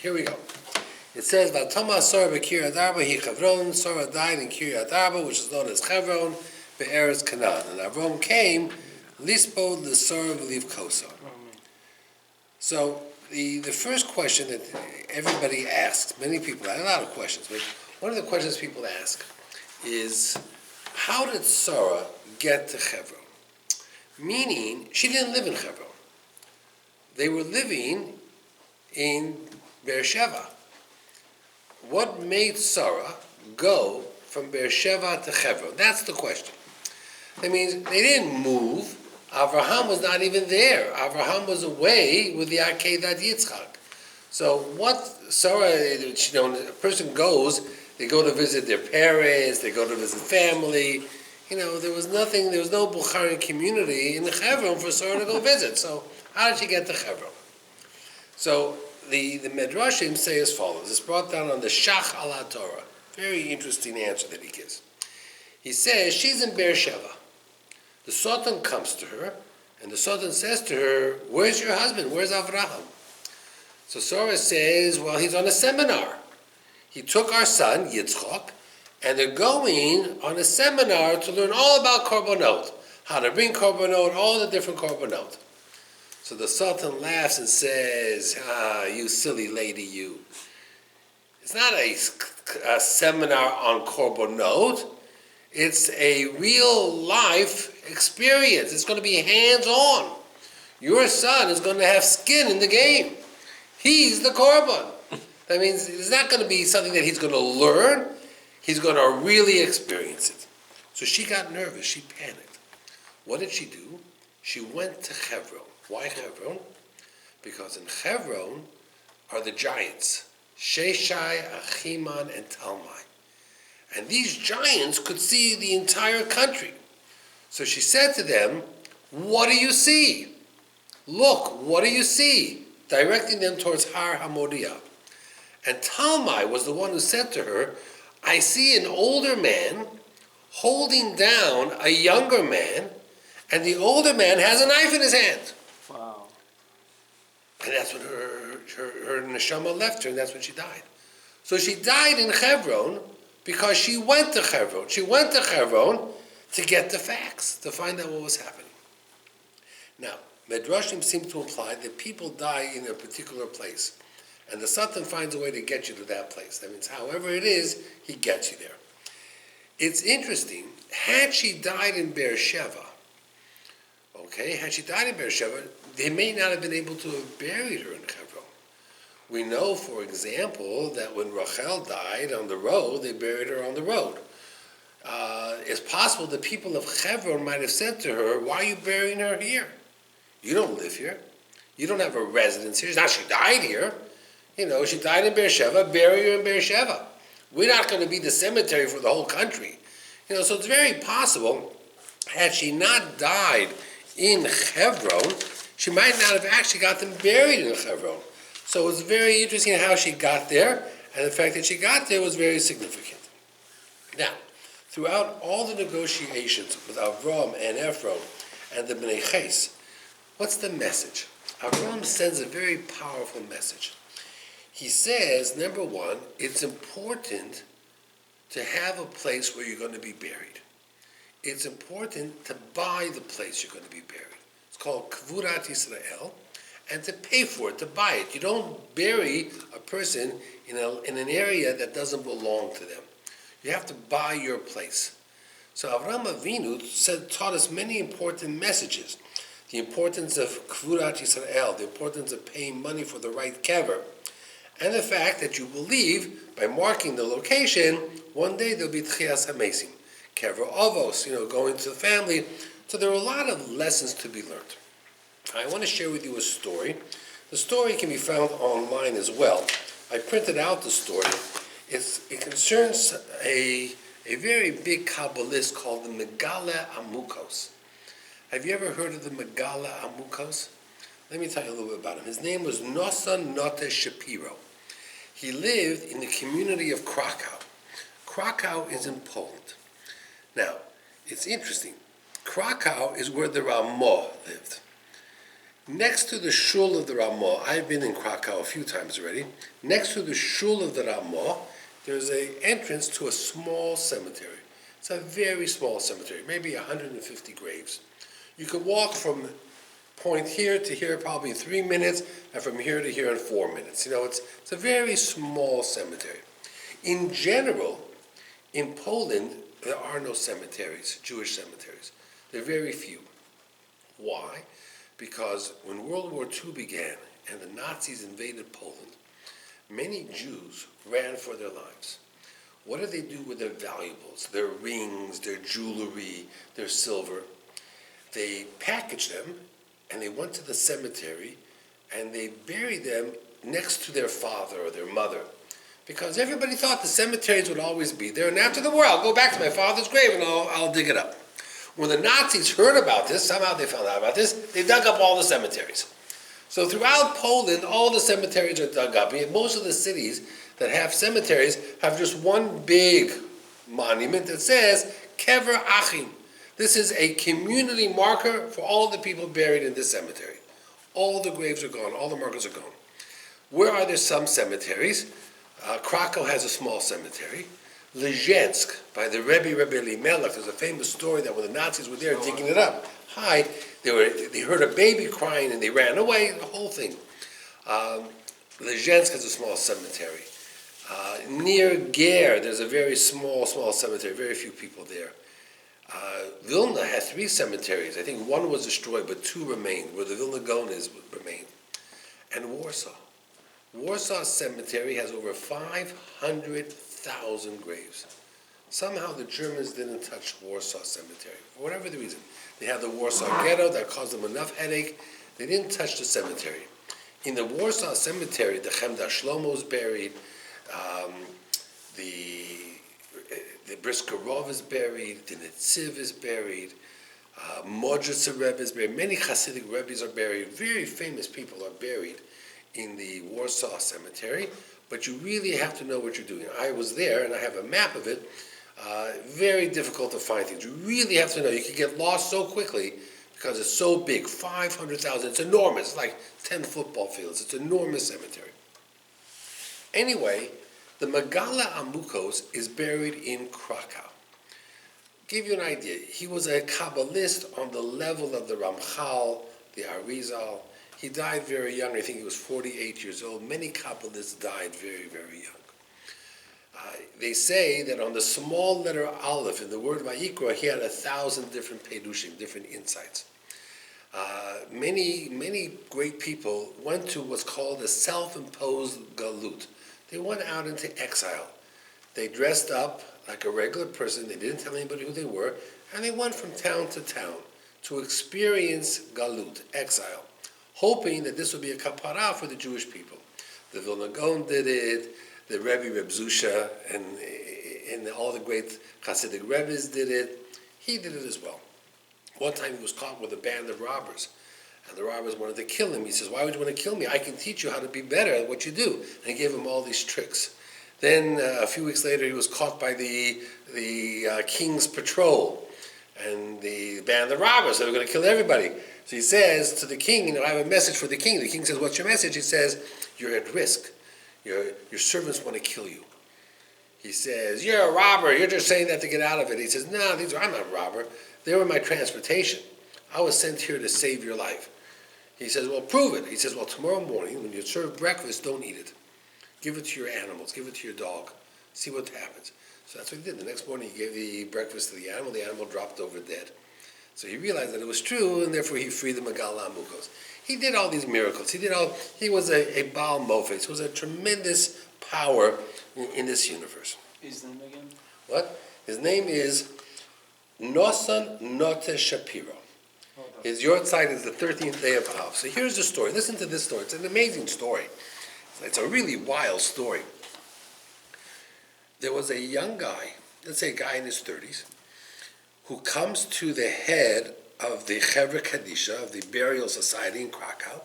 Here we go. It says, "Vatoma Sora b'Kiryat Arba he Chevron." Sora died in Kiryat Arba, which is known as Chevron, be'eretz Canaan. And Avram came, lispo l'Sora v'liv koso. So the first question that everybody asks, many people, a lot of questions, but one of the questions people ask is, how did Sarah get to Hebron? Meaning, she didn't live in Hebron. They were living in Beersheba. What made Sarah go from Beersheba to Hebron? That's the question. That means they didn't move. Abraham was not even there. Abraham was away with the Akedat Yitzchak. So what Sarah, when a person goes, they go to visit their parents, they go to visit family. There was no Bukharan community in Hebron for Sarah to go visit. So how did she get to Hebron? So the Medrashim say as follows. It's brought down on the Shach ala Torah. Very interesting answer that he gives. He says, she's in Beersheba. The Sultan comes to her, and the Sultan says to her, "Where's your husband? Where's Avraham?" So Sarah says, "Well, he's on a seminar. He took our son, Yitzchak, and they're going on a seminar to learn all about korbanot, how to bring korbanot, all the different korbanot." So the Sultan laughs and says, "You silly lady, you. It's not a seminar on korbanot. It's a real life experience. It's going to be hands-on. Your son is going to have skin in the game. He's the korban." That means it's not going to be something that he's going to learn. He's going to really experience it. So she got nervous. She panicked. What did she do? She went to Hebron. Why Hebron? Because in Hebron are the giants, Sheshai, Achiman, and Talmai. And these giants could see the entire country. So she said to them, "What do you see? Look, what do you see?" Directing them towards Har HaMoriah. And Talmai was the one who said to her, "I see an older man holding down a younger man, and the older man has a knife in his hand." Wow. And that's when her neshama left her, and that's when she died. So she died in Hebron because she went to Hebron. She went to Hebron to get the facts, to find out what was happening. Now, Medrashim seem to imply that people die in a particular place, and the Satan finds a way to get you to that place. That means however it is, he gets you there. It's interesting, had she died in Beersheba, they may not have been able to have buried her in Hebron. We know, for example, that when Rachel died on the road, they buried her on the road. It's possible the people of Hebron might have said to her, "Why are you burying her here? You don't live here. You don't have a residence here. Now she died here. She died in Beersheba, bury her in Beersheba. We're not going to be the cemetery for the whole country." So it's very possible, had she not died in Hebron, she might not have actually got them buried in Hebron. So it's very interesting how she got there, and the fact that she got there was very significant. Now, throughout all the negotiations with Avram and Ephraim and the Bnei Ches, what's the message? Avram sends a very powerful message. He says, number one, it's important to have a place where you're going to be buried. It's important to buy the place you're going to be buried. It's called Kvurat Yisrael, and to pay for it, to buy it. You don't bury a person in an area that doesn't belong to them. You have to buy your place. So Avraham Avinu taught us many important messages. The importance of Kvurat Yisrael, the importance of paying money for the right kever, and the fact that you believe, by marking the location, one day there'll be Tchias HaMesim, kever Avos, going to the family. So there are a lot of lessons to be learned. I want to share with you a story. The story can be found online as well. I printed out the story. It concerns a very big Kabbalist called the Megala Amukos. Have you ever heard of the Megala Amukos? Let me tell you a little bit about him. His name was Nosa Note Shapiro. He lived in the community of Krakow. Krakow is in Poland. Now, it's interesting. Krakow is where the Ramah lived. Next to the shul of the Ramah, I've been in Krakow a few times already. Next to the shul of the Ramah, there's an entrance to a small cemetery. It's a very small cemetery, maybe 150 graves. You could walk from point here to here probably in 3 minutes, and from here to here in 4 minutes. It's a very small cemetery. In general, in Poland, there are no cemeteries, Jewish cemeteries. There are very few. Why? Because when World War II began and the Nazis invaded Poland, many Jews ran for their lives. What did they do with their valuables, their rings, their jewelry, their silver? They packaged them and they went to the cemetery and they buried them next to their father or their mother. Because everybody thought the cemeteries would always be there, and after the war, I'll go back to my father's grave and I'll dig it up. When the Nazis heard about this, somehow they found out about this, they dug up all the cemeteries. So throughout Poland, all the cemeteries are dug up. Most of the cities that have cemeteries have just one big monument that says, Kever Achim. This is a community marker for all the people buried in this cemetery. All the graves are gone, all the markers are gone. Where are there some cemeteries? Krakow has a small cemetery. Lezhensk, by the Rabbi Elimelech, there's a famous story that when the Nazis were there digging it up, they heard a baby crying and they ran away, the whole thing. Lezhensk has a small cemetery. Near Ger, there's a very small cemetery, very few people there. Vilna has 3 cemeteries. I think one was destroyed, but 2 remained, where the Vilna Gaon remained. And Warsaw. Warsaw Cemetery has over 500,000 graves. Somehow the Germans didn't touch Warsaw Cemetery, for whatever the reason. They had the Warsaw Ghetto that caused them enough headache. They didn't touch the cemetery. In the Warsaw Cemetery, the Chemda Shlomo is buried, the Briskerov is buried, the Netziv is buried, Modritzer Rebbe is buried, many Hasidic Rebbes are buried, very famous people are buried in the Warsaw Cemetery, but you really have to know what you're doing. I was there, and I have a map of it. Very difficult to find things. You really have to know. You can get lost so quickly because it's so big, 500,000. It's enormous. It's like 10 football fields. It's an enormous cemetery. Anyway, the Megala Amukos is buried in Krakow. Give you an idea. He was a Kabbalist on the level of the Ramchal, the Arizal. He died very young. I think he was 48 years old. Many Kabbalists died very, very young. They say that on the small letter Aleph in the word Vayikra, he had 1,000 different perushim, different insights. Many great people went to what's called a self-imposed galut. They went out into exile. They dressed up like a regular person. They didn't tell anybody who they were, and they went from town to town to experience galut, exile, hoping that this would be a kapara for the Jewish people. The Vilna Gaon did it, the Rebbe Reb Zusha, and all the great Hasidic Rebbes did it. He did it as well. One time he was caught with a band of robbers, and the robbers wanted to kill him. He says, "Why would you want to kill me? I can teach you how to be better at what you do." And he gave him all these tricks. Then a few weeks later, he was caught by the king's patrol, and the band of robbers. They were going to kill everybody. So he says to the king, "I have a message for the king." The king says, "What's your message?" He says, "You're at risk. Your servants want to kill you." He says, "You're a robber. You're just saying that to get out of it." He says, "No, I'm not a robber. They were my transportation. I was sent here to save your life." He says, "Well, prove it." He says, "Well, tomorrow morning when you serve breakfast, don't eat it. Give it to your animals. Give it to your dog. See what happens." So that's what he did. The next morning he gave the breakfast to the animal. The animal dropped over dead. So he realized that it was true, and therefore he freed the Megala Amukos. He did all these miracles. He was a Baal Mofes. He was a tremendous power in this universe. His name again? What? His name is Noson Note Shapiro. His Yortzeit is the 13th day of Av. So here's the story. Listen to this story. It's an amazing story. It's a really wild story. There was a young guy, let's say a guy in his 30s, who comes to the head of the Chevra Kadisha, of the burial society in Krakow,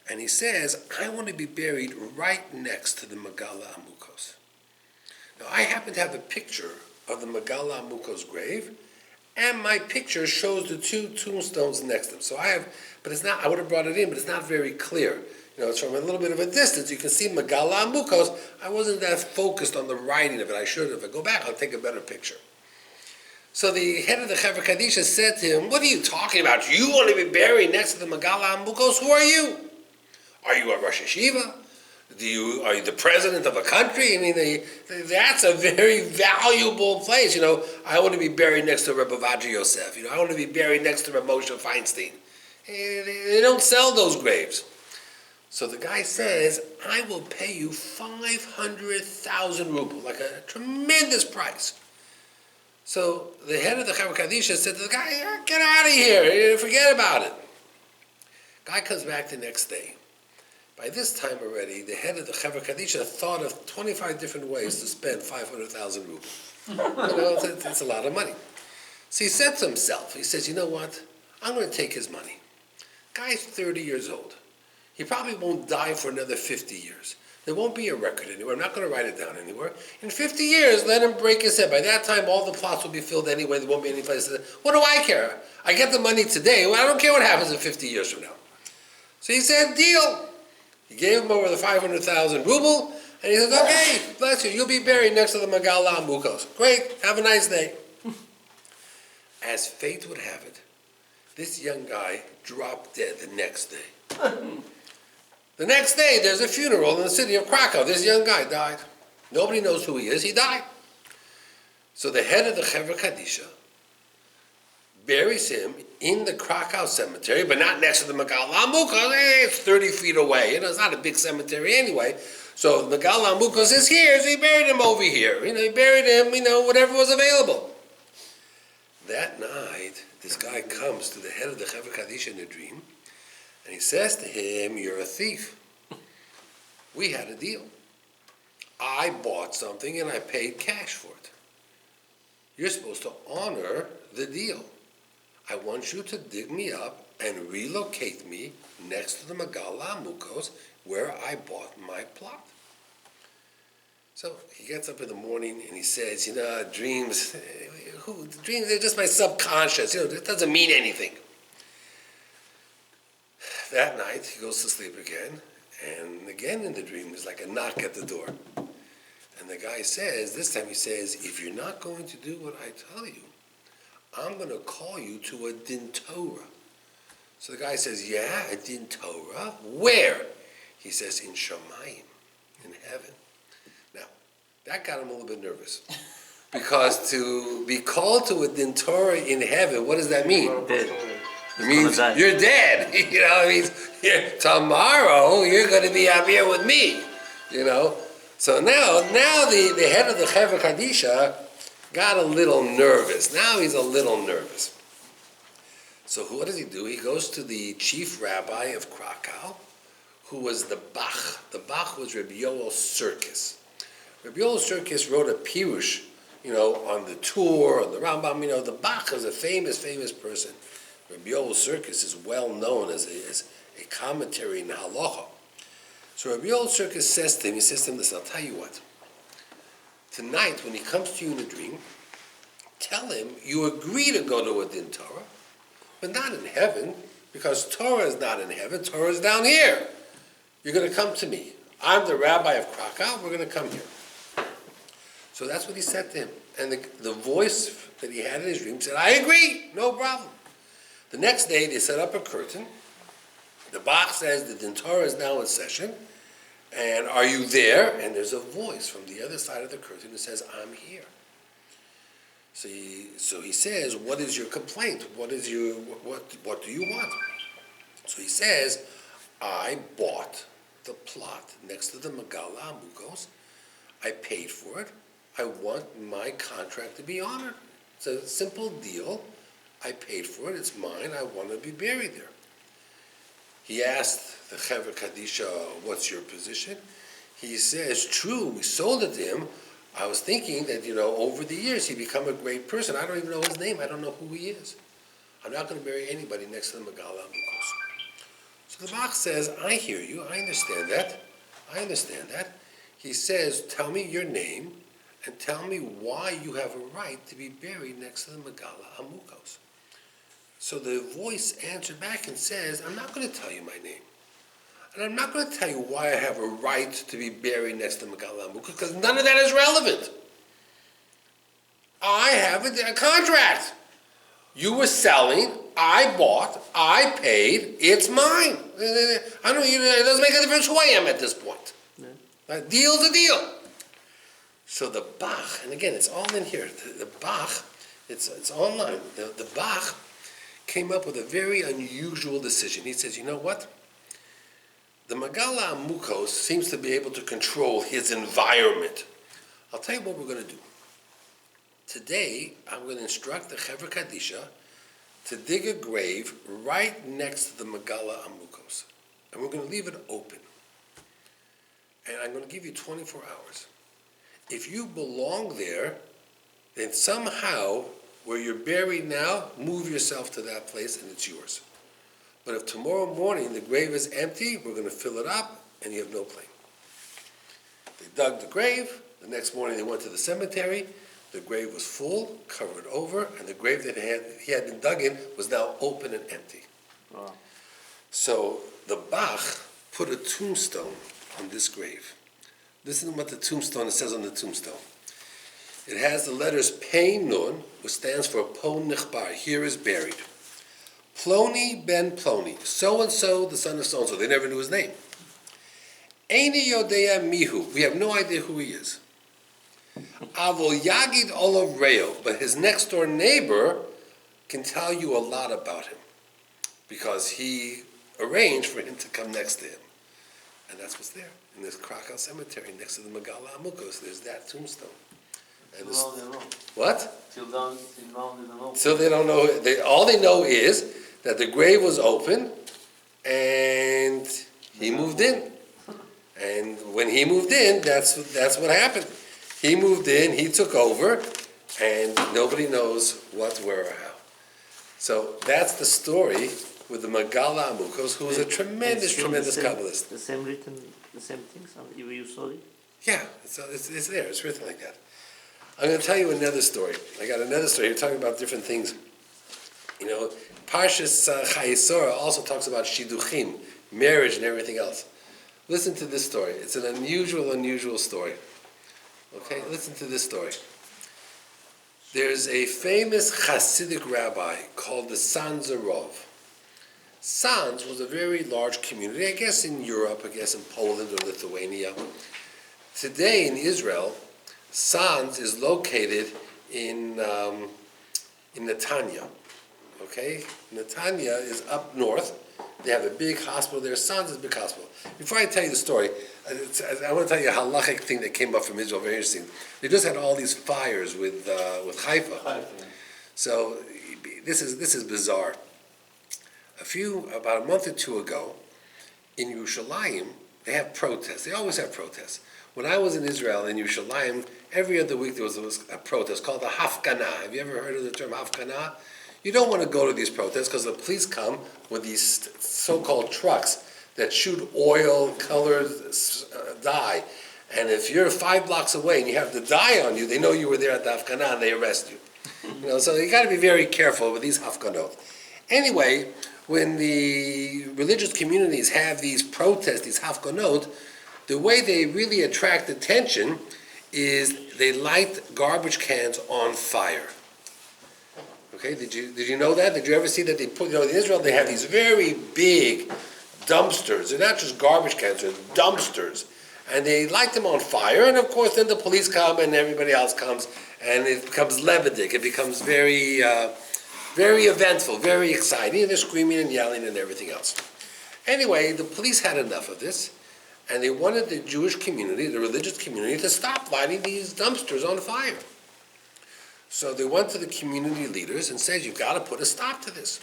and he says, "I want to be buried right next to the Megala Amukos." Now, I happen to have a picture of the Megala Amukos grave, and my picture shows the two tombstones next to them. So but it's not, I would have brought it in, but it's not very clear. It's from a little bit of a distance. You can see Megala Mukos. I wasn't that focused on the writing of it. I should have. If I go back, I'll take a better picture. So the head of the Chevra Kadisha said to him, what are you talking about? You want to be buried next to the Megala Mukos? Who are you? Are you a Rosh Yeshiva? Are you the president of a country? I mean, that's a very valuable place. I want to be buried next to Rabbi Yosef. I want to be buried next to Rabbi Moshe Feinstein. They don't sell those graves. So the guy says, I will pay you 500,000 rubles, like a tremendous price. So the head of the Chevra Kadisha said to the guy, get out of here, forget about it. Guy comes back the next day. By this time already, the head of the Chevra Kadisha thought of 25 different ways to spend 500,000 rubles. That's a lot of money. So he said to himself, he says, you know what? I'm going to take his money. Guy's 30 years old. He probably won't die for another 50 years. There won't be a record anywhere. I'm not going to write it down anywhere. In 50 years, let him break his head. By that time, all the plots will be filled anyway. There won't be any place to... What do I care? I get the money today. Well, I don't care what happens in 50 years from now. So he said, deal. He gave him over the 500,000 ruble, and he said, okay, bless you. You'll be buried next to the Megala Mukos. Great. Have a nice day. As fate would have it, this young guy dropped dead the next day. The next day, there's a funeral in the city of Krakow. This young guy died. Nobody knows who he is. He died. So the head of the Chevra Kadisha buries him in the Krakow cemetery, but not next to the Megala Mukos. It's 30 feet away. It's not a big cemetery anyway. So the Megala Mukos is here, so he buried him over here. He buried him, whatever was available. That night, this guy comes to the head of the Chevra Kadisha in a dream, and he says to him, you're a thief. We had a deal. I bought something and I paid cash for it. You're supposed to honor the deal. I want you to dig me up and relocate me next to the Megala Mukos where I bought my plot. So he gets up in the morning and he says, dreams, dreams, they're just my subconscious. It doesn't mean anything. That night, he goes to sleep again, and again in the dream, there's like a knock at the door. And the guy says, this time he says, if you're not going to do what I tell you, I'm going to call you to a din Torah. So the guy says, yeah, a din Torah? Where? He says, in Shamayim, in heaven. Now, that got him a little bit nervous. Because to be called to a din Torah in heaven, what does that mean? It means you're dead. It means tomorrow you're going to be up here with me. So now the head of the Chevra Kadisha got a little nervous. Now he's a little nervous. So what does he do? He goes to the chief rabbi of Krakow, who was the Bach. The Bach was Rabbi Yoel Sirkis. Rabbi Yoel Sirkis wrote a pirush, on the Tur, on the Rambam. The Bach is a famous person. Rabbi Yoel Sirkis is well known as a commentary in halacha. So Rabbi Yoel Sirkis says to him, listen, I'll tell you what. Tonight, when he comes to you in a dream, tell him you agree to go to a din Torah, but not in heaven, because Torah is not in heaven, Torah is down here. You're going to come to me. I'm the rabbi of Krakow, we're going to come here. So that's what he said to him. And the voice that he had in his dream said, I agree, no problem. The next day, they set up a curtain. The Bach says the din Torah is now in session. And are you there? And there's a voice from the other side of the curtain that says, I'm here. So he says, what is your complaint? What do you want? So he says, I bought the plot next to the Megala Mukos. I paid for it. I want my contract to be honored. It's a simple deal. I paid for it. It's mine. I want to be buried there. He asked the Chevra Kadisha, what's your position? He says, true, we sold it to him. I was thinking that, over the years he'd become a great person. I don't even know his name. I don't know who he is. I'm not going to bury anybody next to the Megala Mukos. So the Bach says, I hear you. I understand that. He says, tell me your name, and tell me why you have a right to be buried next to the Megala Amukos. So the voice answered back and says, I'm not going to tell you my name. And I'm not going to tell you why I have a right to be buried next to Megala Amukos, because none of that is relevant. I have a contract. You were selling, I bought, I paid, it's mine. I don't, it doesn't make a difference who I am at this point. Yeah. A deal's a deal. So the Bach, and again, it's all in here. The Bach, it's online. The Bach came up with a very unusual decision. He says, you know what? The Megala Amukos seems to be able to control his environment. I'll tell you what we're going to do. Today, I'm going to instruct the Chevra Kadisha to dig a grave right next to the Megala Amukos. And we're going to leave it open. And I'm going to give you 24 hours. If you belong there, then somehow, where you're buried now, move yourself to that place and it's yours. But if tomorrow morning the grave is empty, we're going to fill it up and you have no claim. They dug the grave. The next morning they went to the cemetery. The grave was full, covered over, and the grave that he had been dug in was now open and empty. Wow. So the Bach put a tombstone on this grave. Listen to what the tombstone says on the tombstone. It has the letters Pei Nun, which stands for Po Nichbar, here is buried. Ploni ben Ploni, so-and-so, the son of so-and-so. They never knew his name. Eini Yodea Mihu, we have no idea who he is. Avol Yagid Olav Reo, but his next door neighbor can tell you a lot about him because he arranged for him to come next to him. And that's what's there in this Krakow cemetery next to the Megala Amukos. There's that tombstone. And this, what? Till they don't know. All they know is that the grave was open and he moved in. And when he moved in, that's what happened. He moved in, he took over, and nobody knows what, where, or how. So that's the story with the Megala Amukos, who was a tremendous Kabbalist. The same things you saw it? Yeah, it's there, it's written like that. I'm going to tell you another story. I got another story. You're talking about different things. You know, Parshas Chayei also talks about Shidduchim, marriage and everything else. Listen to this story. It's an unusual story. Okay, listen to this story. There's a famous Hasidic rabbi called the Sanz Rov. Sanz was a very large community, I guess in Europe, I guess in Poland or Lithuania. Today in Israel, Sanz is located in Netanya. Okay, Netanya is up north. They have a big hospital there. Sanz is a big hospital. Before I tell you the story, I want to tell you a halachic thing that came up from Israel, very interesting. They just had all these fires with Haifa. So this is bizarre. About a month or two ago, in Yerushalayim, they have protests. They always have protests. When I was in Israel, in Yerushalayim, every other week there was a protest called the Hafganah. Have you ever heard of the term Hafganah? You don't want to go to these protests because the police come with these so-called trucks that shoot oil-colored dye. And if you're 5 blocks away and you have the dye on you, they know you were there at the Hafganah and they arrest you. So you got to be very careful with these Hafganot. Anyway, when the religious communities have these protests, these Hafganot, the way they really attract attention is they light garbage cans on fire. Okay, did you know that? Did you ever see that they put, in Israel they have these very big dumpsters. They're not just garbage cans, they're dumpsters. And they light them on fire, and of course then the police come and everybody else comes, and it becomes levendik. It becomes very, very eventful, very exciting, and they're screaming and yelling and everything else. Anyway, the police had enough of this, and they wanted the Jewish community, the religious community, to stop lighting these dumpsters on fire. So they went to the community leaders and said, you've got to put a stop to this.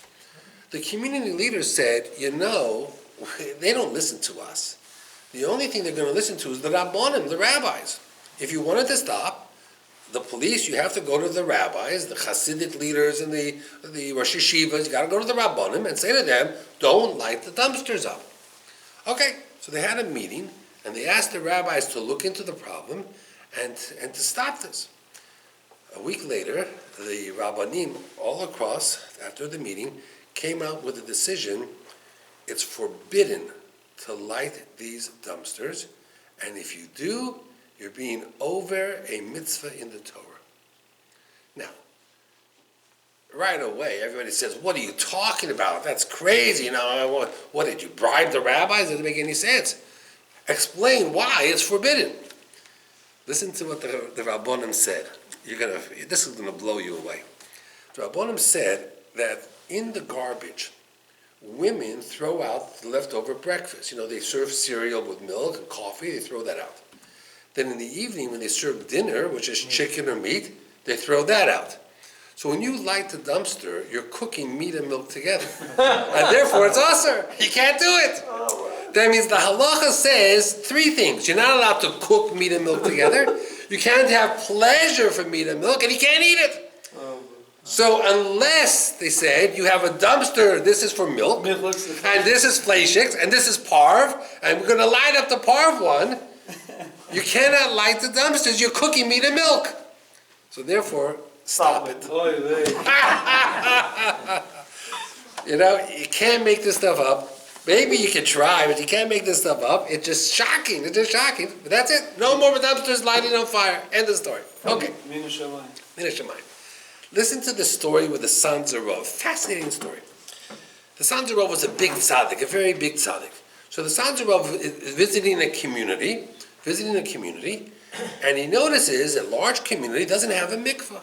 The community leaders said, they don't listen to us. The only thing they're going to listen to is the Rabbonim, the rabbis. If you wanted to stop the police, you have to go to the rabbis, the Hasidic leaders and the Rosh Yeshivas. You got to go to the Rabbonim and say to them, don't light the dumpsters up. Okay, so they had a meeting and they asked the rabbis to look into the problem, and to stop this. A week later, the Rabbanim all across, after the meeting, came out with a decision. It's forbidden to light these dumpsters, and if you do, you're being over a mitzvah in the Torah. Now, right away, everybody says, what are you talking about? That's crazy. What did you bribe the rabbis? It doesn't make any sense. Explain why it's forbidden. Listen to what the Rabbanim said. This is going to blow you away. The Rabbanim said that in the garbage, women throw out the leftover breakfast. They serve cereal with milk and coffee, they throw that out. Then in the evening, when they serve dinner, which is chicken or meat, they throw that out. So when you light the dumpster, you're cooking meat and milk together. And therefore it's asur. You can't do it. That means the halacha says three things. You're not allowed to cook meat and milk together. You can't have pleasure for meat and milk, and you can't eat it. So unless, they said, you have a dumpster, this is for milk, and this is fleischiks, and this is parv, and we're going to light up the parv one, you cannot light the dumpsters. You're cooking meat and milk. So therefore, stop it. You can't make this stuff up. Maybe you can try, but you can't make this stuff up. It's just shocking. But that's it. No more dumpsters lighting on fire. End of story. Okay. Mina Shamayim. Listen to the story with the sons of Rav. Fascinating story. The sons of Rav was a big tzaddik, a very big tzaddik. So the sons of Rav is visiting a community, and he notices a large community doesn't have a mikvah.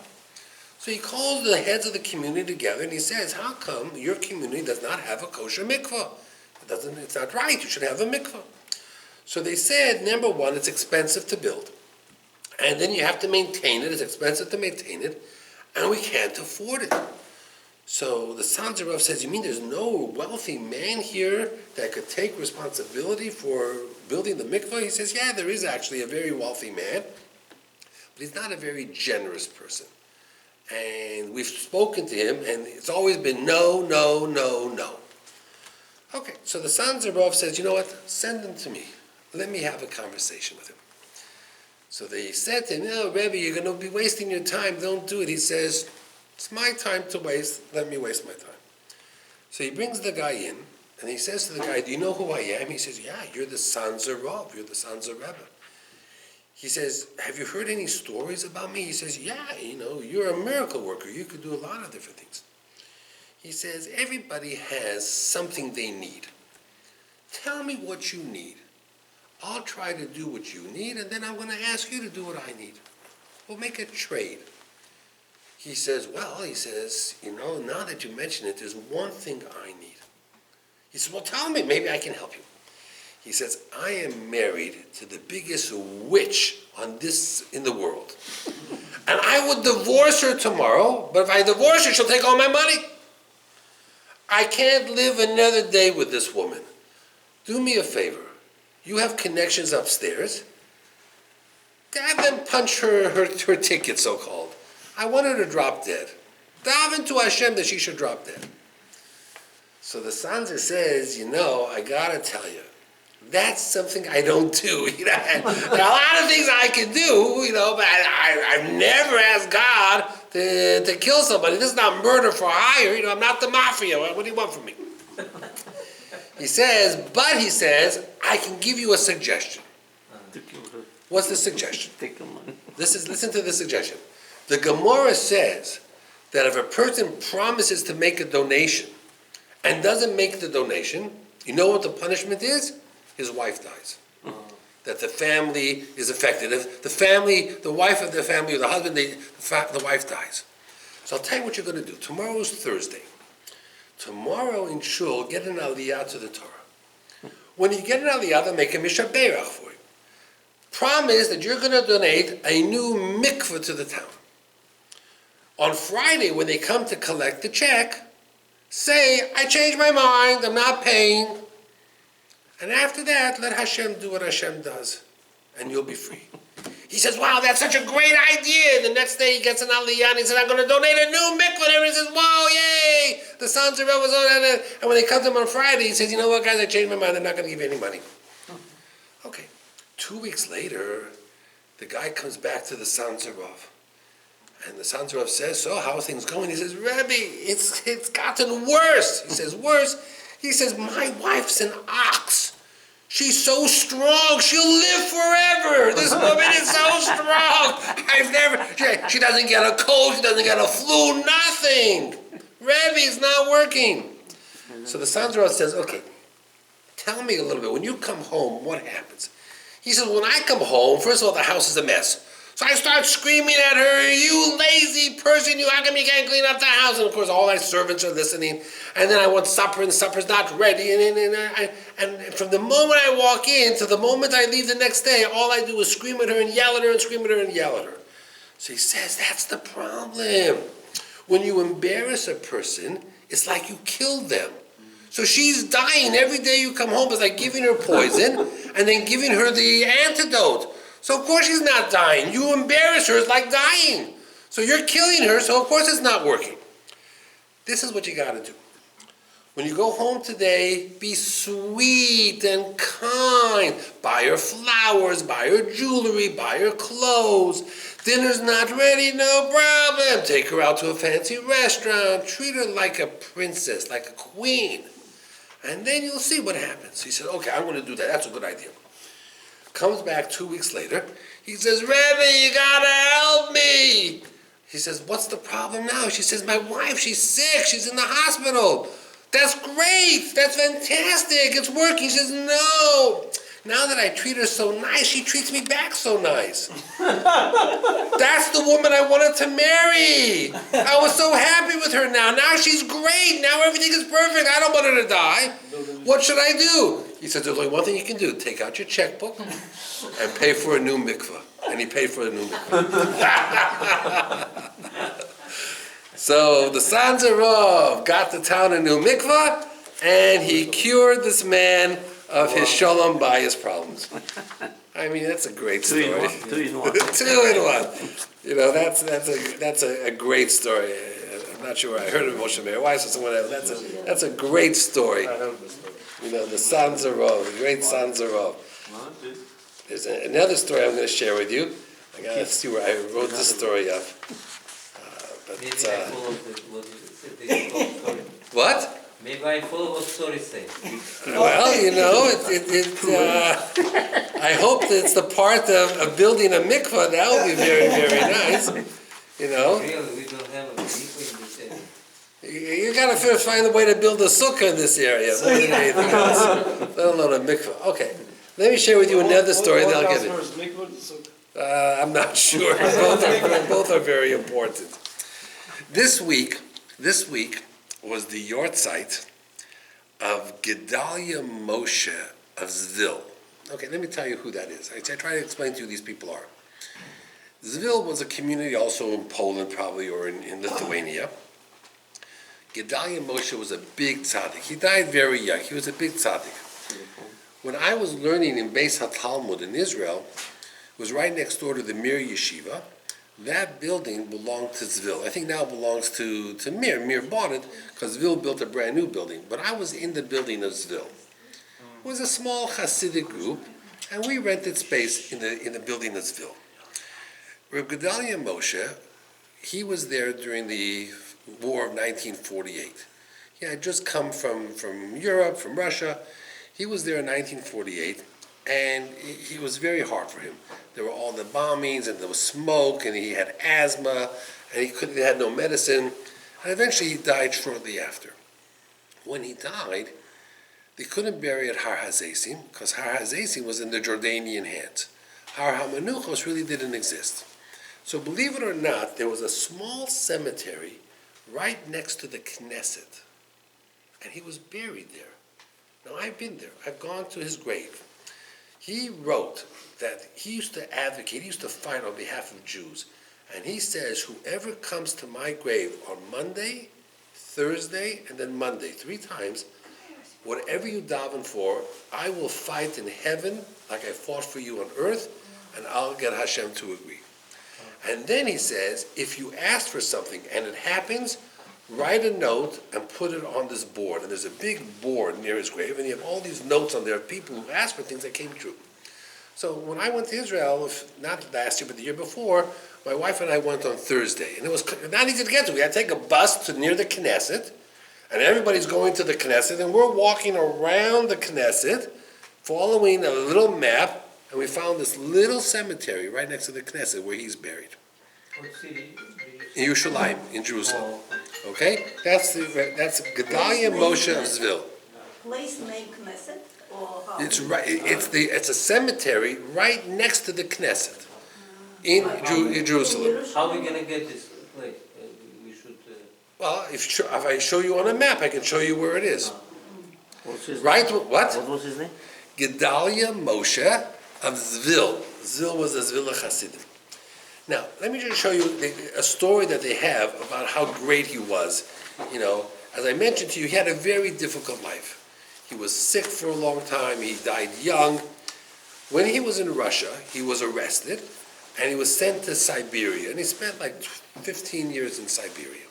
So he calls the heads of the community together and he says, how come your community does not have a kosher mikvah? It's not right, you should have a mikvah. So they said, number one, it's expensive to build. And then you have to maintain it, it's expensive to maintain it, and we can't afford it. So the sons of Rav says, you mean there's no wealthy man here that could take responsibility for building the mikvah? He says, yeah, there is actually a very wealthy man, but he's not a very generous person. And we've spoken to him, and it's always been no, no, no, no. Okay, so the sons of Rav says, you know what, send him to me. Let me have a conversation with him. So they said to him, no, Rabbi, you're going to be wasting your time, don't do it. He says, it's my time to waste, let me waste my time. So he brings the guy in, and he says to the guy, do you know who I am? He says, yeah, you're the sons of Rav, you're the sons of Rabbi. He says, have you heard any stories about me? He says, yeah, you're a miracle worker, you could do a lot of different things. He says, everybody has something they need. Tell me what you need. I'll try to do what you need, and then I'm going to ask you to do what I need. We'll make a trade. He says, now that you mention it, there's one thing I need. He says, well, tell me, maybe I can help you. He says, I am married to the biggest witch in the world. And I would divorce her tomorrow, but if I divorce her, she'll take all my money. I can't live another day with this woman. Do me a favor. You have connections upstairs. Have them punch her ticket, so-called. I want her to drop dead. Daven to Hashem that she should drop dead. So the Sanzer says, I gotta tell you, that's something I don't do. There are a lot of things I can do, but I've never asked God to kill somebody. This is not murder for hire. I'm not the mafia. What do you want from me? He says, I can give you a suggestion. What's the suggestion? Listen to the suggestion. The Gemara says that if a person promises to make a donation and doesn't make the donation, you know what the punishment is? His wife dies. That the family is affected. If the wife of the family or the husband, the wife dies. So I'll tell you what you're going to do. Tomorrow is Thursday. Tomorrow in Shul, get an aliyah to the Torah. When you get an aliyah, they'll make a mishaberach for you. Promise that you're going to donate a new mikveh to the town. On Friday, when they come to collect the check, say, I changed my mind, I'm not paying. And after that, let Hashem do what Hashem does, and you'll be free. He says, wow, that's such a great idea. The next day he gets an aliyah and he says, I'm going to donate a new mikveh. And everyone says, whoa, yay. The sons of Rabbi was on it. And when they come to him on Friday, he says, you know what, guys, I changed my mind. They're not going to give you any money. Okay. 2 weeks later, The guy comes back to the Sanzarov. And the Sanzarov says, so how are things going? He says, Rabbi, it's gotten worse. He says, worse? He says, my wife's an ox. She's so strong, she'll live forever. This woman is so strong. She doesn't get a cold, she doesn't get a flu, nothing. Rabbi, it's not working. So the Sanzarov says, okay, tell me a little bit. When you come home, what happens? He says, when I come home, first of all, the house is a mess. So I start screaming at her, you lazy person, how come you can't clean up the house? And of course, all my servants are listening. And then I want supper, and supper's not ready. And from the moment I walk in to the moment I leave the next day, all I do is scream at her and yell at her and scream at her and yell at her. So he says, that's the problem. When you embarrass a person, it's like you killed them. So she's dying every day you come home. It's like giving her poison and then giving her the antidote. So of course she's not dying. You embarrass her, it's like dying. So you're killing her, so of course it's not working. This is what you got to do. When you go home today, be sweet and kind. Buy her flowers, buy her jewelry, buy her clothes. Dinner's not ready, no problem. Take her out to a fancy restaurant. Treat her like a princess, like a queen. And then you'll see what happens. He said, okay, I'm going to do that. That's a good idea. Comes back 2 weeks later. He says, Rabbi, you got to help me. He says, what's the problem now? She says, my wife, she's sick. She's in the hospital. That's great. That's fantastic. It's working. He says, no. Now that I treat her so nice, she treats me back so nice. That's the woman I wanted to marry. I was so happy with her now. Now she's great. Now everything is perfect. I don't want her to die. What should I do? He said, there's only one thing you can do. Take out your checkbook and pay for a new mikvah. And he paid for a new mikvah. So the Sanzarov got the town a new mikvah, and he cured this man of his shalom bayis problems. I mean, that's a great story. 2 in 1. 2 in 1. You know, that's a great story. I'm not sure where I heard of Moshe Meir Weiss or someone else. That's a great story. I heard the story. You know, the Sanzarov, the great Sanzarov. There's another story I'm going to share with you. I got to see where I wrote this story up. Maybe I follow what story. What? Maybe I follow what story say. Well, you know, I hope that it's the part of building a mikvah. That would be very, very nice. You know, Really, we don't have a mikvah in this area. you got to first find a way to build a sukkah in this area more than anything else. Let alone a mikvah. Okay, let me share with you another story. Then I'll get it. I'm not sure. Both are very important. This week was the yortzeit of Gedalia Moshe of Zvil. Okay, let me tell you who that is. I try to explain to you who these people are. Zvil was a community also in Poland probably, or in Lithuania. Gedalia Moshe was a big tzaddik. He died very young. He was a big tzaddik. When I was learning in Beis HaTalmud in Israel, it was right next door to the Mir Yeshiva. That building belonged to Zvil. I think now it belongs to Mir. Mir bought it because Zvil built a brand new building. But I was in the building of Zvil. It was a small Hasidic group, and we rented space in the building of Zvil. Reb Gedalia Moshe, he was there during the War of 1948. He had just come from Europe, from Russia. He was there in 1948. And it was very hard for him. There were all the bombings, and there was smoke, and he had asthma, and he had no medicine. And eventually he died shortly after. When he died, they couldn't bury at Har HaZeisim, because Har HaZeisim was in the Jordanian hands. Har HaMenuchos really didn't exist. So believe it or not, there was a small cemetery right next to the Knesset. And he was buried there. Now I've been there. I've gone to his grave. He wrote that he used to advocate, he used to fight on behalf of Jews. And he says, whoever comes to my grave on Monday, Thursday, and then Monday, 3 times, whatever you daven for, I will fight in heaven like I fought for you on earth, and I'll get Hashem to agree. And then he says, if you ask for something and it happens, write a note and put it on this board. And there's a big board near his grave, and you have all these notes on there of people who asked for things that came true. So when I went to Israel, not last year, but the year before, my wife and I went on Thursday, and it was not easy to get to. We had to take a bus to near the Knesset, and everybody's going to the Knesset, and we're walking around the Knesset, following a little map, and we found this little cemetery right next to the Knesset where he's buried. What city? In Yerushalayim, in Jerusalem. Oh, Okay? That's Gedalia Moshe of Zvil. Place name Knesset or how? It's right. It's a cemetery right next to the Knesset in Jerusalem. how are we gonna get this place? We should, Well, if I show you on a map, I can show you where it is. What's his Right? name? What? What was his name? Gedalia Moshe of Zvil. Zvil was a Zvil Hasidim. Now, let me just show you a story that they have about how great he was. You know, as I mentioned to you, he had a very difficult life. He was sick for a long time. He died young. When he was in Russia, he was arrested, and he was sent to Siberia, and he spent like 15 years in Siberia.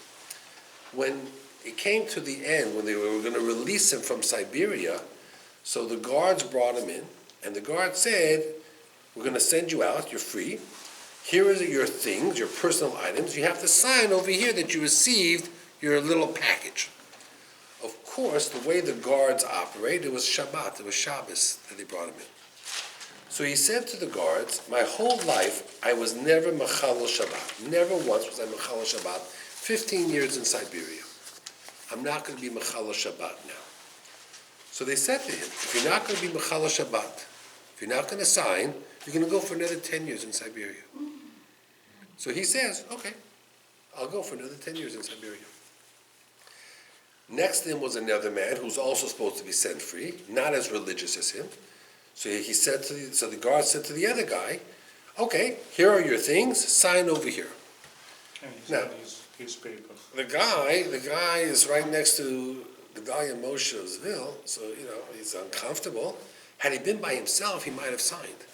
When it came to the end, when they were going to release him from Siberia, so the guards brought him in, and the guard said, we're going to send you out, you're free. Here are your things, your personal items. You have to sign over here that you received your little package. Of course, the way the guards operate, it was Shabbat, it was Shabbos that they brought him in. So he said to the guards, my whole life, I was never Mechalel Shabbat. Never once was I Mechalel Shabbat. 15 years in Siberia. I'm not going to be Mechalel Shabbat now. So they said to him, if you're not going to be Mechalel Shabbat, if you're not going to sign, you're going to go for another 10 years in Siberia. So he says, okay, I'll go for another 10 years in Siberia. Next to him was another man who's also supposed to be set free, not as religious as him. So he said so the guard said to the other guy, okay, here are your things, sign over here. And he Now, said his paper. The guy is right next to Gedalia Moshe of Zvil, so he's uncomfortable. Had he been by himself, he might have signed.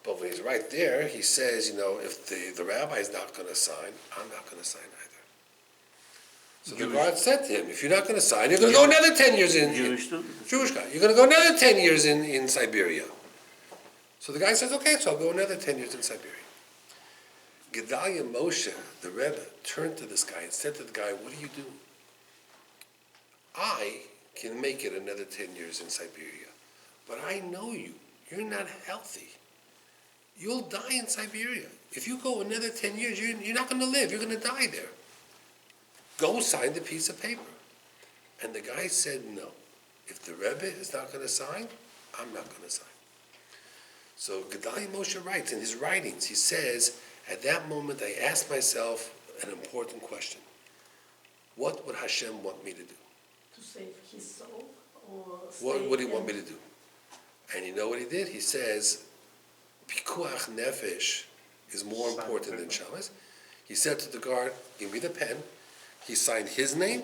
But when he's right there, he says, if the rabbi's not going to sign, I'm not going to sign either. So the guard said to him, if you're not going to sign, you're going to go another 10 years in... Jewish guy. You're going to go another 10 years in Siberia. So the guy says, okay, so I'll go another 10 years in Siberia. Gedalia Moshe, the Rebbe, turned to this guy and said to the guy, what are you doing? I can make it another 10 years in Siberia, but I know you. You're not healthy. You'll die in Siberia. If you go another 10 years, you're not going to live. You're going to die there. Go sign the piece of paper. And the guy said, no. If the Rebbe is not going to sign, I'm not going to sign. So Gedalia Moshe writes in his writings, he says, at that moment I asked myself an important question. What would Hashem want me to do? To save his soul or What would he want me to do? And you know what he did? He says, Pikuach Nefesh is more important than Shabbos. He said to the guard, give me the pen. He signed his name,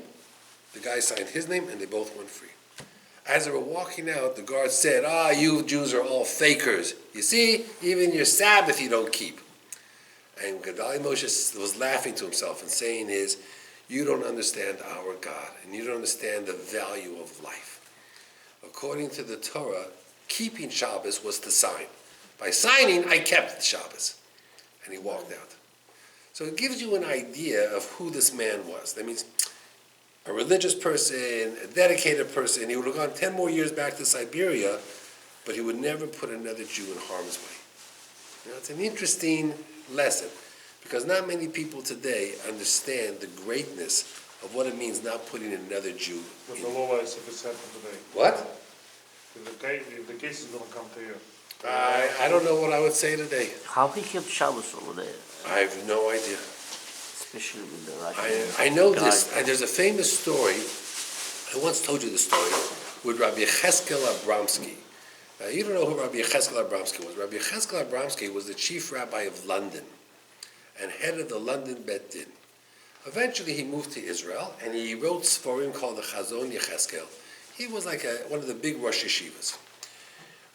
the guy signed his name, and they both went free. As they were walking out, the guard said, you Jews are all fakers. You see, even your Sabbath you don't keep. And Gedalia Moshe was laughing to himself and saying you don't understand our God, and you don't understand the value of life. According to the Torah, keeping Shabbos was to sign. By signing, I kept the Shabbos. And he walked out. So it gives you an idea of who this man was. That means a religious person, a dedicated person. He would have gone 10 more years back to Siberia, but he would never put another Jew in harm's way. It's an interesting lesson, because not many people today understand the greatness of what it means not putting another Jew But in. the law is if it's happened today. What? If the case is going to come to you. I don't know what I would say today. How he kept Shabbos over there, I have no idea. especially with the Russian. I know guy. this. There's a famous story. I once told you the story with Rabbi Yecheskel Abramsky. Now, you don't know who Rabbi Yecheskel Abramsky was. Rabbi Yecheskel Abramsky was the chief rabbi of London and head of the London Bet Din. Eventually, he moved to Israel, and he wrote Sforim called the Chazon Yecheskel. He was like one of the big Rosh Yeshivas.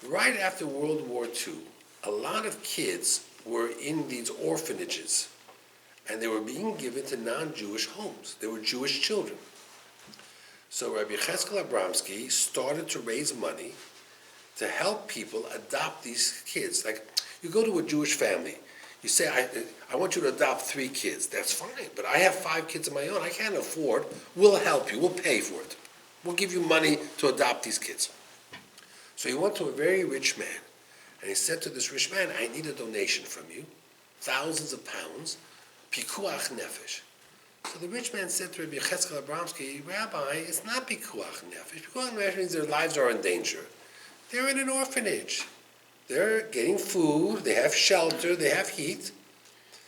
Right after World War II, a lot of kids were in these orphanages, and they were being given to non-Jewish homes. They were Jewish children. So Rabbi Yecheskel Abramsky started to raise money to help people adopt these kids. Like, you go to a Jewish family, you say, I want you to adopt 3 kids. That's fine, but I have 5 kids of my own. I can't afford. We'll help you. We'll pay for it. We'll give you money to adopt these kids. So he went to a very rich man, and he said to this rich man, I need a donation from you, thousands of pounds, pikuach nefesh. So the rich man said to Rabbi Yecheskel Abramsky, Rabbi, it's not pikuach nefesh. Pikuach nefesh means their lives are in danger. They're in an orphanage. They're getting food, they have shelter, they have heat.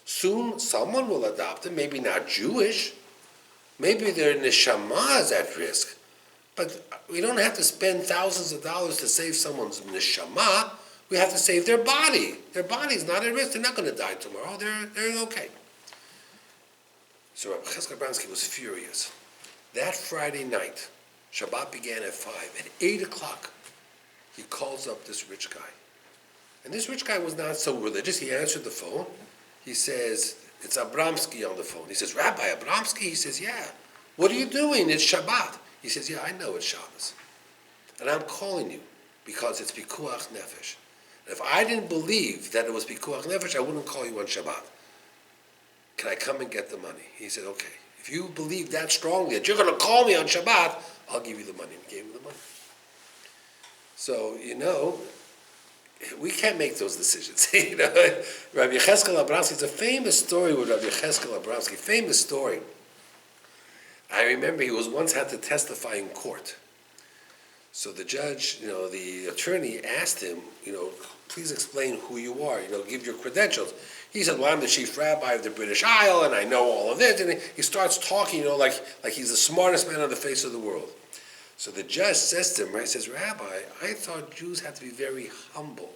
Soon someone will adopt them, maybe not Jewish. Maybe their neshama is at risk. But we don't have to spend thousands of dollars to save someone's neshama. We have to save their body. Their body's not at risk. They're not going to die tomorrow. They're okay. So Rabbi Cheskel Abramsky was furious. That Friday night, Shabbat began at 5. At 8 o'clock, he calls up this rich guy. And this rich guy was not so religious. He answered the phone. He says, it's Abramsky on the phone. He says, Rabbi Abramsky? He says, yeah. What are you doing? It's Shabbat. He says, yeah, I know it's Shabbos. And I'm calling you because it's Pikuach Nefesh. And if I didn't believe that it was Pikuach Nefesh, I wouldn't call you on Shabbat. Can I come and get the money? He said, okay. If you believe that strongly, that you're going to call me on Shabbat, I'll give you the money. And he gave him the money. So, we can't make those decisions. Rabbi Yecheskel Abramsky, it's a famous story with Rabbi Yecheskel Abramsky, famous story. I remember he was once had to testify in court. So the judge, the attorney asked him, please explain who you are, give your credentials. He said, well, I'm the chief rabbi of the British Isle, and I know all of this. And he starts talking, like he's the smartest man on the face of the world. So the judge says to him, he says, Rabbi, I thought Jews had to be very humble.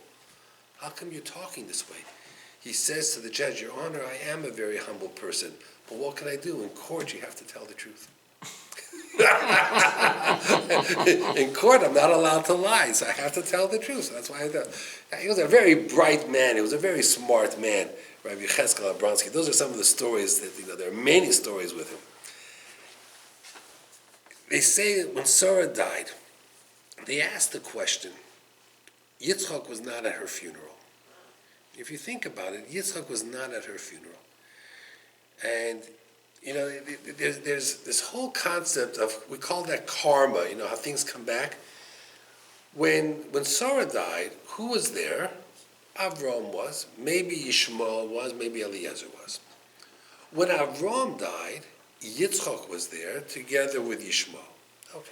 How come you're talking this way? He says to the judge, Your Honor, I am a very humble person, but what can I do? In court, you have to tell the truth. In court, I'm not allowed to lie, so I have to tell the truth. So that's why I do. He was a very bright man. He was a very smart man, Rabbi Yecheskel Abramsky. Those are some of the stories that, there are many stories with him. They say that when Sarah died, they asked the question, Yitzchak was not at her funeral. If you think about it, Yitzchak was not at her funeral. And, there's this whole concept of, we call that karma, how things come back. When Sarah died, who was there? Avram was, maybe Yishmael was, maybe Eliezer was. When Avram died, Yitzchak was there together with Yishmael. Okay.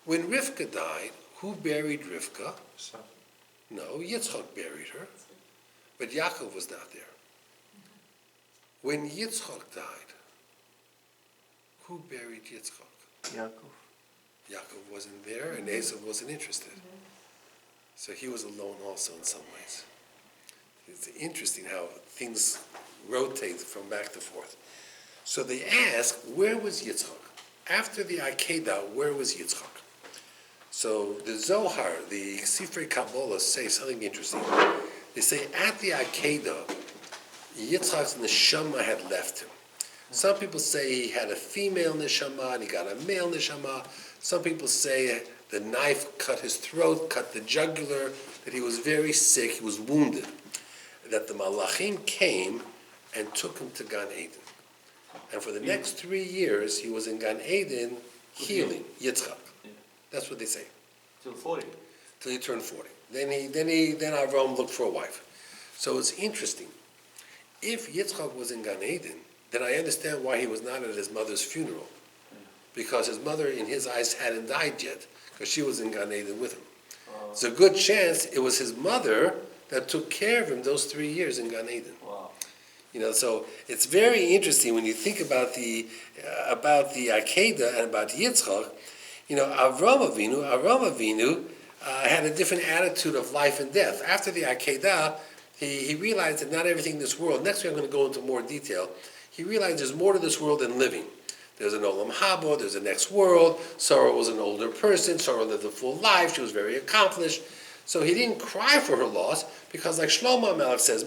When Rivka died, who buried Rivka? No, Yitzchak buried her, but Yaakov was not there. When Yitzchak died, who buried Yitzchak? Yaakov. Yaakov wasn't there, and Esau wasn't interested. So he was alone also in some ways. It's interesting how things rotate from back to forth. So they ask, where was Yitzchak? After the Akedah, where was Yitzchak? So the Zohar, the Sifrei Kabbalah say something interesting. They say at the Akedah, Yitzchak's neshama had left him. Some people say he had a female neshama and he got a male neshama. Some people say the knife cut his throat, cut the jugular, that he was very sick, he was wounded. That the Malachim came and took him to Gan Eden. And for the next 3 years, he was in Gan Eden healing Yitzchak. That's what they say. Till 40. Till he turned 40. Then Avram looked for a wife. So it's interesting. If Yitzchak was in Gan Eden, then I understand why he was not at his mother's funeral. Because his mother, in his eyes, hadn't died yet, because she was in Gan Eden with him. It's a good chance it was his mother that took care of him those 3 years in Gan Eden. Wow. So it's very interesting when you think about the Akedah and about Yitzchak. Avram Avinu had a different attitude of life and death. After the Akedah, he realized that not everything in this world, next week I'm going to go into more detail, he realized there's more to this world than living. There's an Olam Haba, there's a next world. Sarah was an older person, Sarah lived a full life, she was very accomplished. So he didn't cry for her loss, because like Shlomo Melech says,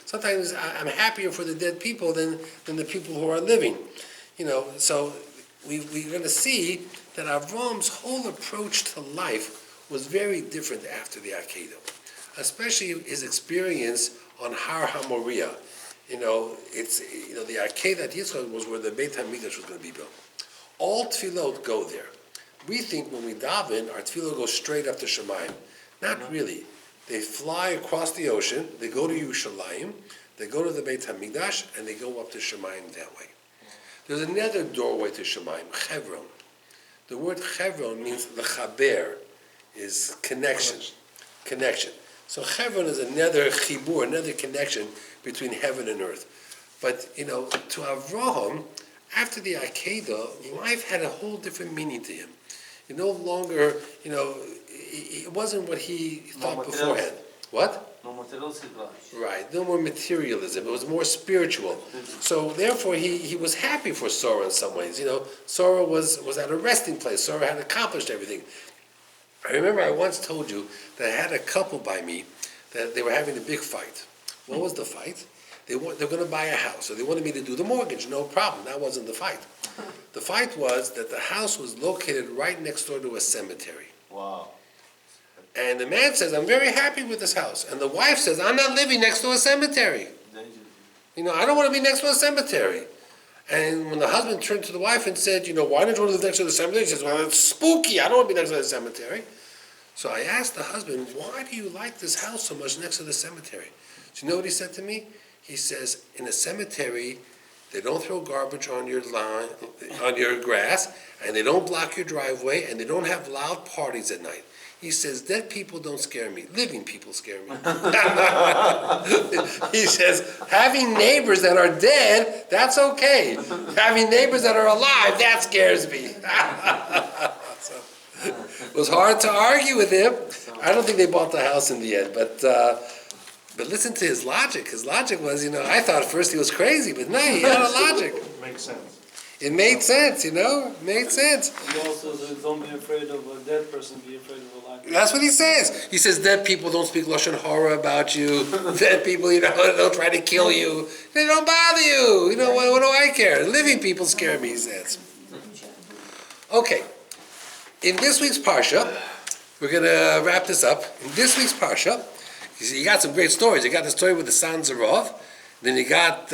sometimes I'm happier for the dead people than the people who are living. So we're going to see that Avram's whole approach to life was very different after the Akedah, especially his experience on Har HaMoriah. The Akedah at Yitzchak was where the Beit HaMikdash was going to be built. All tefillot go there. We think when we daven, our tefillah goes straight up to Shemayim. Not really. They fly across the ocean, they go to Yerushalayim, they go to the Beit HaMikdash, and they go up to Shemayim that way. There's another doorway to Shemayim, Chevron. The word Chevron means the chaber, is connection. So Chevron is another chibur, another connection between heaven and earth. But, to Avraham, after the Akedah, life had a whole different meaning to him. It no longer, it wasn't what he thought beforehand. What? No materialistic life. Right, no more materialism. It was more spiritual. So therefore, he was happy for Sarah in some ways. Sarah was at a resting place. Sarah had accomplished everything. I remember I once told you that I had a couple by me that they were having a big fight. What was the fight? They're going to buy a house, so they wanted me to do the mortgage. No problem. That wasn't the fight. The fight was that the house was located right next door to a cemetery. Wow. And the man says, I'm very happy with this house. And the wife says, I'm not living next to a cemetery. I don't want to be next to a cemetery. And when the husband turned to the wife and said, why don't you want to live next to the cemetery? She says, well, it's spooky. I don't want to be next to the cemetery. So I asked the husband, why do you like this house so much next to the cemetery? So you know what he said to me? He says, in a cemetery, they don't throw garbage on your lawn, on your grass, and they don't block your driveway, and they don't have loud parties at night. He says, dead people don't scare me. Living people scare me. He says, having neighbors that are dead, that's okay. Having neighbors that are alive, that scares me. So, it was hard to argue with him. I don't think they bought the house in the end, but listen to his logic. His logic was, I thought at first he was crazy, but no, he had a logic. Makes sense. It made sense, It made sense. And also, don't be afraid of a dead person, be afraid of a live person. That's what he says. He says, dead people don't speak Lashon Hara about you. Dead people, don't try to kill you. They don't bother you. What do I care? Living people scare me, he says. Okay. In this week's Parsha, we're going to wrap this up. In this week's Parsha, you got some great stories. You got the story with the sons of Rav. Then you got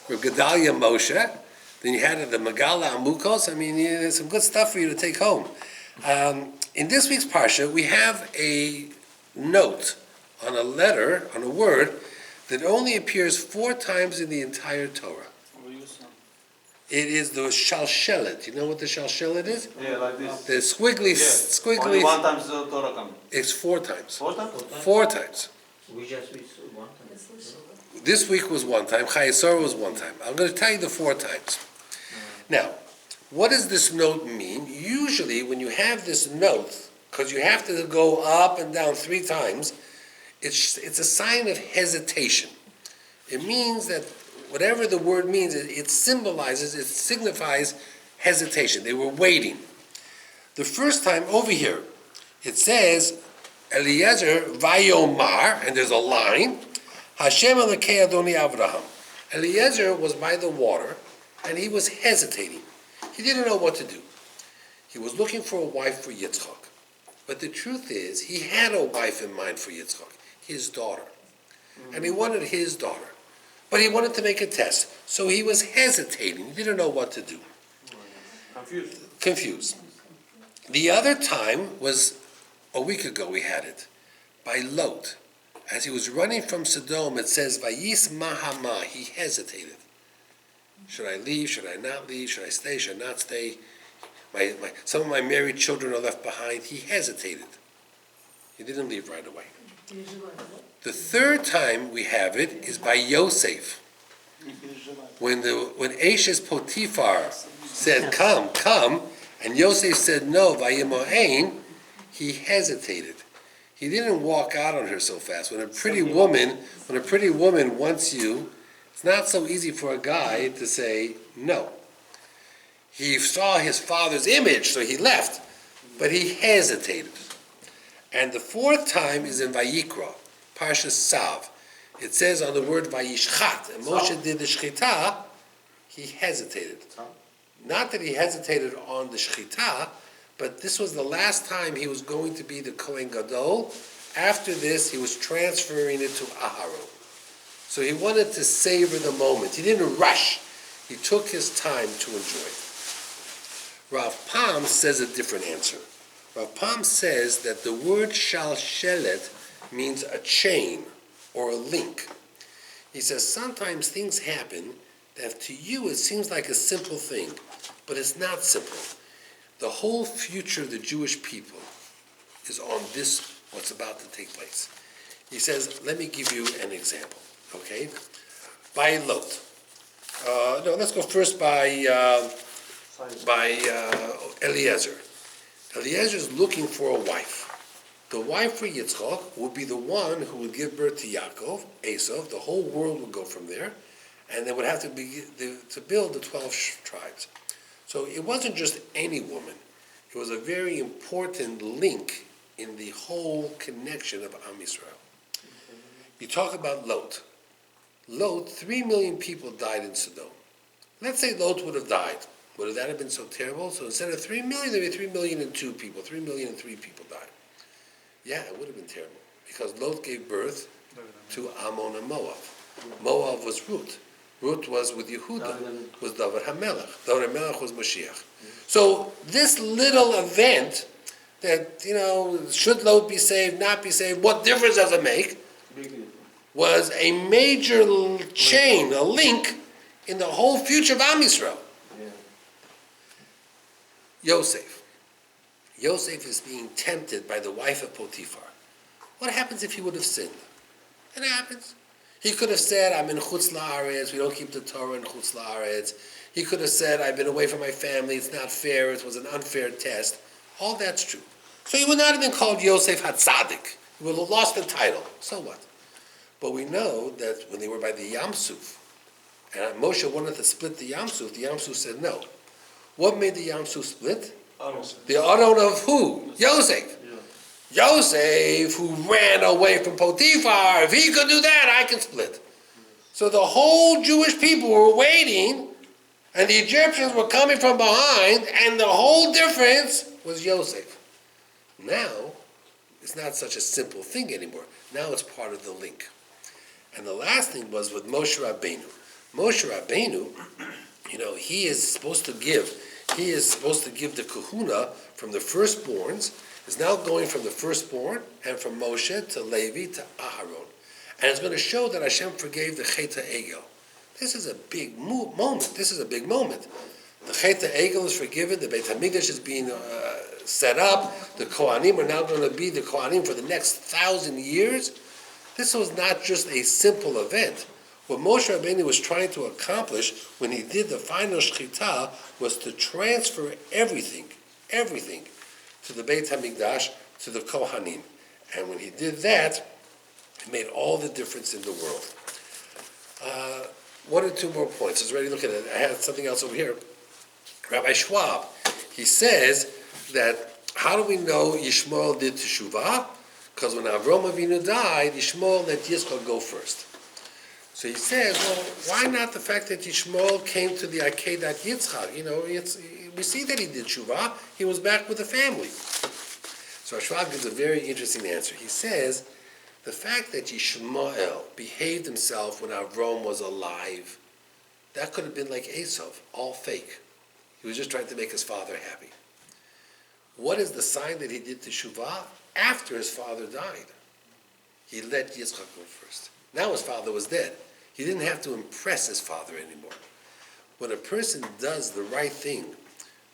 with Gedalia Moshe. Then you had the Megala Amukos. There's some good stuff for you to take home. In this week's Parsha, we have a note on a letter, on a word, that only appears 4 times in the entire Torah. It is the Shalshelet. You know what the Shalshelet is? Yeah, like this. The squiggly. Only one time the Torah comes. It's 4 times. 4 times? 4 times. We just read one time. This week was 1 time. Chayei was 1 time. I'm going to tell you the 4 times. Now, what does this note mean? Usually, when you have this note, because you have to go up and down 3 times, it's a sign of hesitation. It means that whatever the word means, it signifies hesitation. They were waiting. The first time over here, it says, Eliezer Vayomar, and there's a line, Hashem Elokei Adoni Avraham. Eliezer was by the water, and he was hesitating. He didn't know what to do. He was looking for a wife for Yitzchak. But the truth is, he had a wife in mind for Yitzchak, his daughter. And he wanted his daughter. But he wanted to make a test. So he was hesitating. He didn't know what to do. Confused. The other time was a week ago we had it. By Lot. As he was running from Sodom, it says, Vayis Mahama, he hesitated. Should I leave? Should I not leave? Should I stay? Should I not stay? Some of my married children are left behind. He hesitated. He didn't leave right away. The third time we have it is by Yosef. When Ashes Potiphar said, come, and Yosef said no, Vayimo'ain, he hesitated. He didn't walk out on her so fast. When a pretty woman wants you, it's not so easy for a guy to say no. He saw his father's image, so he left, but he hesitated. And the 4th time is in Vayikra, Parsha Sav. It says on the word Vayishchat, and Moshe did the shchita, he hesitated. Not that he hesitated on the shechita, but this was the last time he was going to be the Kohen Gadol. After this, he was transferring it to Aharon. So he wanted to savor the moment. He didn't rush. He took his time to enjoy it. Rav Pam says a different answer. Rav Pam says that the word shalshelet means a chain or a link. He says sometimes things happen that to you it seems like a simple thing, but it's not simple. The whole future of the Jewish people is on this, what's about to take place. He says, let me give you an example, okay? By Lot. No, let's go first by Eliezer. Eliezer is looking for a wife. The wife for Yitzchak would be the one who would give birth to Yaakov, Esau. The whole world would go from there, and they would have to build the 12 tribes. So it wasn't just any woman. It was a very important link in the whole connection of Am Yisrael. You talk about Lot. Lot, 3 million people died in Sodom. Let's say Lot would have died. Would that have been so terrible? So instead of 3 million, there'd be 3 million and 2 people. 3 million and 3 people died. Yeah, it would have been terrible. Because Lot gave birth to Ammon and Moab. Moab was Ruth. Ruth was with Yehuda, was David HaMelech. David HaMelech was Mashiach. So this little event that, should Lot be saved, not be saved, what difference does it make? Was a major chain, a link in the whole future of Am Yisrael. Yosef. Yosef is being tempted by the wife of Potiphar. What happens if he would have sinned? It happens. He could have said, I'm in Chutz La'aretz, we don't keep the Torah in Chutz La'aretz. He could have said, I've been away from my family, it's not fair, it was an unfair test. All that's true. So he would not have been called Yosef HaTzadik. He would have lost the title. So what? But we know that when they were by the Yam Suf, and Moshe wanted to split the Yam Suf said no. What made the Yam Suf split? The Aron of who? Yosef. Yosef, who ran away from Potiphar, if he could do that, I can split. So the whole Jewish people were waiting, and the Egyptians were coming from behind, and the whole difference was Yosef. Now, it's not such a simple thing anymore. Now it's part of the link. And the last thing was with Moshe Rabbeinu. Moshe Rabbeinu, he is supposed to give the kahuna from the firstborns. Is now going from the firstborn and from Moshe to Levi to Aharon. And it's going to show that Hashem forgave the Chayei Egel. This is a big moment. This is a big moment. The Chayei Egel is forgiven. The Beit HaMikdash is being set up. The Kohanim are now going to be the Kohanim for the next 1,000 years. This was not just a simple event. What Moshe Rabbeinu was trying to accomplish when he did the final Shechita was to transfer everything, to the Beit HaMikdash, to the Kohanim. And when he did that, it made all the difference in the world. One or two more points. Let's already look at it. I had something else over here. Rabbi Schwab, he says that, how do we know Yishmael did Teshuvah? Because when Avraham Avinu died, Yishmael let Yitzchak go first. So he says, well, why not the fact that Yishmael came to the Akedat Yitzchak? We see that he did Shuvah. He was back with the family. So Ashwab gives a very interesting answer. He says, the fact that Yishmael behaved himself when Avram was alive, that could have been like Esau, all fake. He was just trying to make his father happy. What is the sign that he did Teshuvah? After his father died, he let Yitzchak go first. Now his father was dead. He didn't have to impress his father anymore. When a person does the right thing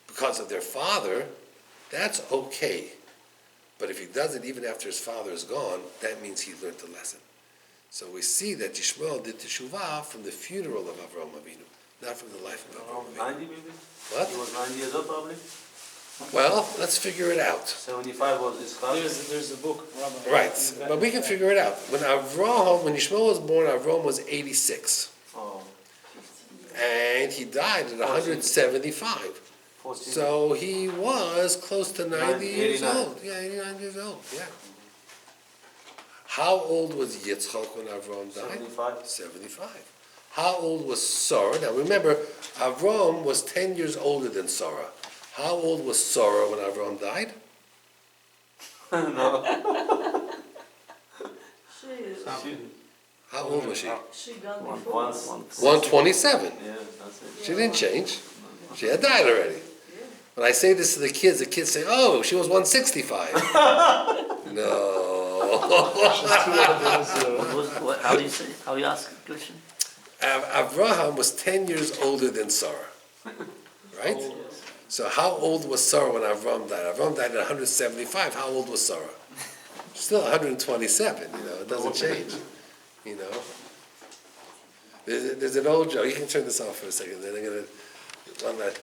because of their father, that's okay. But if he does it even after his father is gone, that means he learned the lesson. So we see that Yishmael did Teshuvah from the funeral of Avraham Avinu, not from the life of Avraham Avinu. 90 maybe? What? He was 90 years old probably? Well, let's figure it out. 75 was his father. There's a book, Rabbi. Right, but we can figure it out. When Yishmael was born, Avraham was 86. Oh, And he died at 175. 14. So he was close to 90 years 89. old. Yeah, 89 years old, yeah. How old was Yitzchak when Avraham died? 75. 75. how old was Sarah? Now remember, Avram was 10 years older than Sarah. How old was Sarah when Avram died? No. She How old was she? gone One, before. once. 127. Yeah, that's it. She didn't change. She had died already. When I say this to the kids say, oh, she was 165. No. How do you say, how you ask the question? Avraham was 10 years older than Sarah. Right? So how old was Sarah when Avram died? Avram died at 175. How old was Sarah? Still 127, it doesn't change, There's an old joke, you can turn this off for a second, then I'm going to,